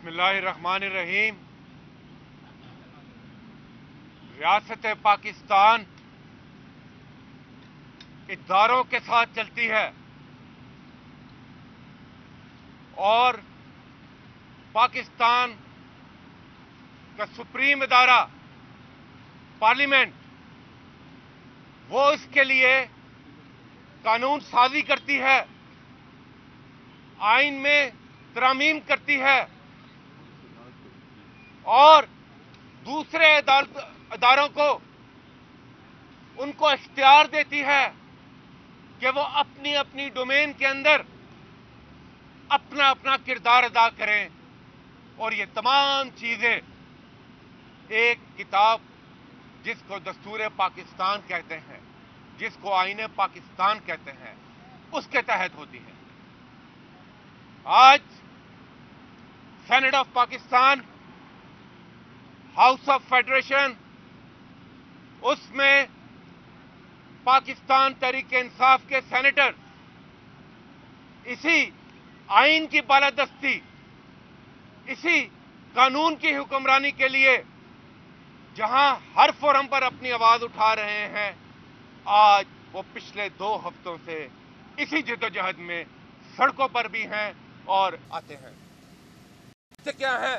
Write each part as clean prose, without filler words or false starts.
बिस्मिल्लाहिर्रहमानिर्रहीम। रियासत पाकिस्तान इदारों के साथ चलती है और पाकिस्तान का सुप्रीम इदारा पार्लियामेंट वो इसके लिए कानून साजी करती है, आइन में तरामीम करती है और दूसरे अदारों को उनको इख्तियार देती है कि वो अपनी अपनी डोमेन के अंदर अपना अपना किरदार अदा करें। और ये तमाम चीजें एक किताब जिसको दस्तूर पाकिस्तान कहते हैं, जिसको आईने पाकिस्तान कहते हैं, उसके तहत होती है। आज senate of Pakistan, house of federation, उसमें पाकिस्तान तहरीक इंसाफ के सेनेटर इसी आइन की बालादस्ती, इसी कानून की हुक्मरानी के लिए जहां हर फोरम पर अपनी आवाज उठा रहे हैं, आज वो पिछले 2 हफ्तों से इसी जद्दोजहद में सड़कों पर भी हैं और आते हैं। इससे क्या है,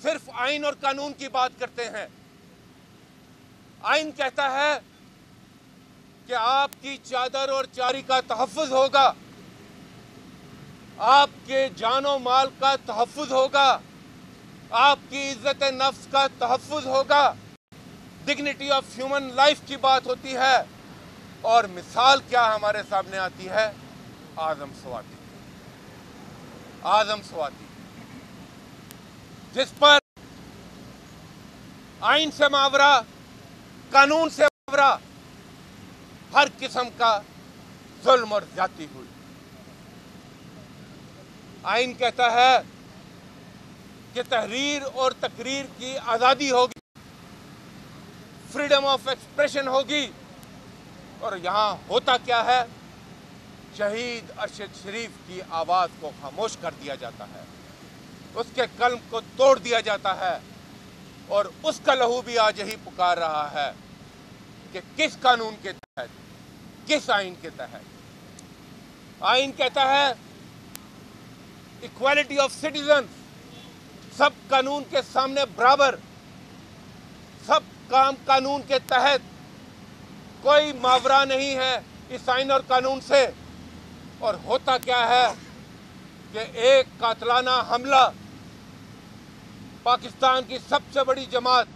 सिर्फ आइन और कानून की बात करते हैं। आइन कहता है कि आपकी चादर और चारी का तहफ्फुज होगा, आपके जानो माल का तहफ्फुज होगा, आपकी इज्जत नफ्स का तहफ्फुज होगा। डिग्निटी ऑफ ह्यूमन लाइफ की बात होती है और मिसाल क्या हमारे सामने आती है, आजम स्वाति, जिस पर आइन से मावरा, कानून से मावरा हर किस्म का जुल्म और ज्यादती हुई। आइन कहता है कि तहरीर और तकरीर की आजादी होगी, फ्रीडम ऑफ एक्सप्रेशन होगी। और यहां होता क्या है, शहीद अरशद शरीफ की आवाज को खामोश कर दिया जाता है, उसके कल्म को तोड़ दिया जाता है और उसका लहू भी आज यही पुकार रहा है कि किस कानून के तहत, किस आइन के तहत। आइन कहता है इक्वालिटी ऑफ सिटीजन, सब कानून के सामने बराबर, सब काम कानून के तहत, कोई मावरा नहीं है इस आइन और कानून से। और होता क्या है कि एक कातलाना हमला पाकिस्तान की सबसे बड़ी जमात,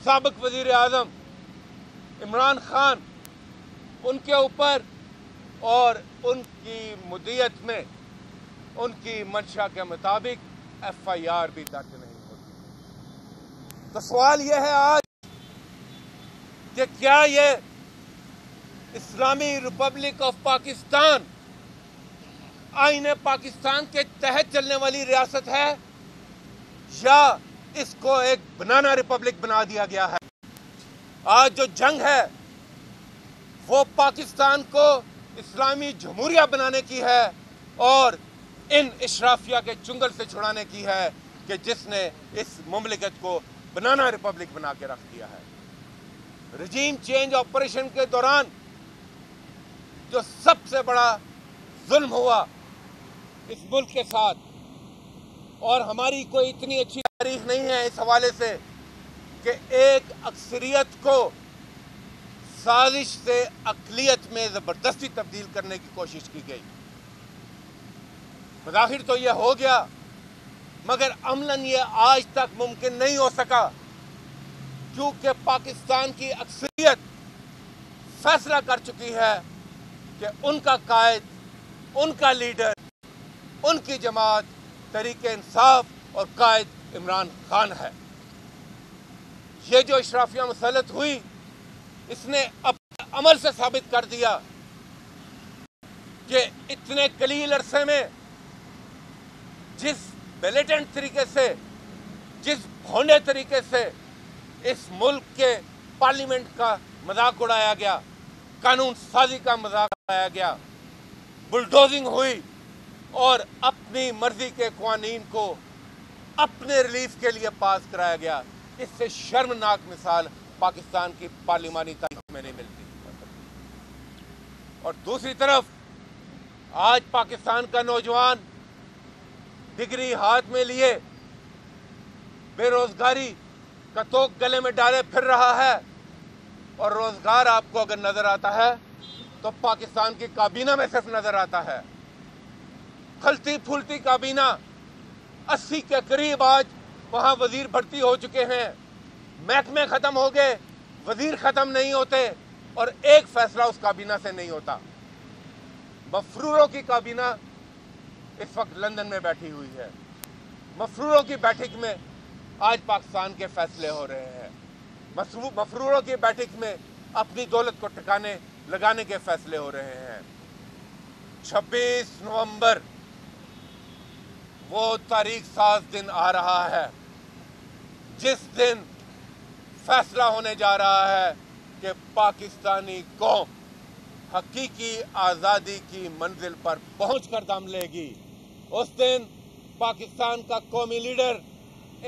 साबिक वजीर आजम इमरान खान, उनके ऊपर और उनकी मुद्दियत में उनकी मंशा के मुताबिक FIR भी दर्ज नहीं होती। तो सवाल यह है आज कि क्या ये इस्लामी रिपब्लिक ऑफ पाकिस्तान आईने पाकिस्तान के तहत चलने वाली रियासत है या इसको एक बनाना रिपब्लिक बना दिया गया है। आज जो जंग है वो पाकिस्तान को इस्लामी जमहूरिया बनाने की है और इन इशराफिया के चुंगल से छुड़ाने की है कि जिसने इस मुमलिकत को बनाना रिपब्लिक बना के रख दिया है। रजीम चेंज ऑपरेशन के दौरान जो सबसे बड़ा जुल्म हुआ इस मुल्क के साथ, और हमारी कोई इतनी अच्छी तारीख नहीं है इस हवाले से कि एक अक्सरियत को साजिश से अक़लियत में जबरदस्ती तब्दील करने की कोशिश की गई। बज़ाहिर तो यह हो गया, मगर अमलन यह आज तक मुमकिन नहीं हो सका क्योंकि पाकिस्तान की अक्सरियत फैसला कर चुकी है कि उनका कायद, उनका लीडर, उनकी जमात तहरीक इंसाफ और कायद इमरान खान है। ये जो इशराफिया मुसल्लत हुई, इसने अपने अमल से साबित कर दिया कि इतने कलील अरसे में जिस बेलेटेंट तरीके से, जिस भौंडे तरीके से इस मुल्क के पार्लियामेंट का मजाक उड़ाया गया, कानून साजी का मजाक उड़ाया गया, बुलडोजिंग हुई और अब अपनी मर्जी के कानून को अपने रिलीफ के लिए पास कराया गया। इससे शर्मनाक मिसाल पाकिस्तान की पार्लिमानी तारीख में नहीं मिलती। और दूसरी तरफ आज पाकिस्तान का नौजवान डिग्री हाथ में लिए बेरोजगारी का तोक गले में डाले फिर रहा है। और रोजगार आपको अगर नजर आता है तो पाकिस्तान की काबीना में सिर्फ नजर आता है। खलती फूलती काबीना, 80 के करीब आज वहां वजीर भर्ती हो चुके हैं। महकमे खत्म हो गए, वजीर खत्म नहीं होते और एक फैसला उस काबीना से नहीं होता। मफरूरों की काबीना इस वक्त लंदन में बैठी हुई है। मफरूरों की बैठक में आज पाकिस्तान के फैसले हो रहे हैं। मफरूरों की बैठक में अपनी दौलत को ठिकाने लगाने के फैसले हो रहे हैं। 26 नवंबर वो तारीख साज दिन आ रहा है जिस दिन फैसला होने जा रहा है कि पाकिस्तानी कौम हकीकी आज़ादी की मंजिल पर पहुंचकर दम लेगी। उस दिन पाकिस्तान का कौमी लीडर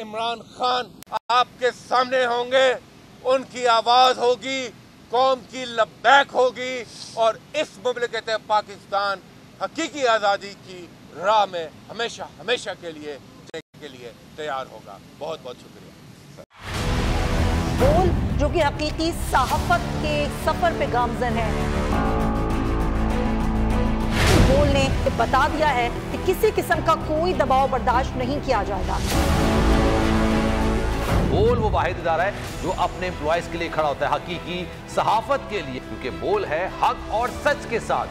इमरान खान आपके सामने होंगे, उनकी आवाज़ होगी, कौम की लब्बैक होगी और इस मुमलिकत पाकिस्तान हकीकी आज़ादी की राह में हमेशा हमेशा के लिए तैयार होगा। बहुत बहुत शुक्रिया। बोल जो कि हकीकी सहाफत के सफर पे गामजन है, बोल ने बता दिया है कि किसी किस्म का कोई दबाव बर्दाश्त नहीं किया जाएगा। बोल वो वाहिद इदारा है जो अपने एम्प्लॉयज के लिए खड़ा होता है, हकीकी सहाफत के लिए, क्योंकि बोल है हक और सच के साथ।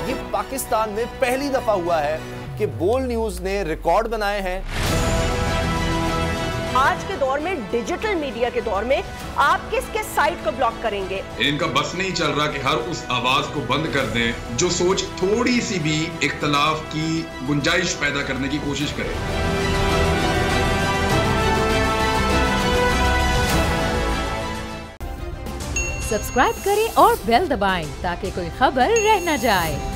ये पाकिस्तान में पहली दफा हुआ है कि बोल न्यूज ने रिकॉर्ड बनाए हैं। आज के दौर में, डिजिटल मीडिया के दौर में, आप किसके साइट को ब्लॉक करेंगे? इनका बस नहीं चल रहा कि हर उस आवाज को बंद कर दें जो सोच थोड़ी सी भी इख्तलाफ की गुंजाइश पैदा करने की कोशिश करे। सब्सक्राइब करें और बेल दबाएं ताकि कोई खबर रह न जाए।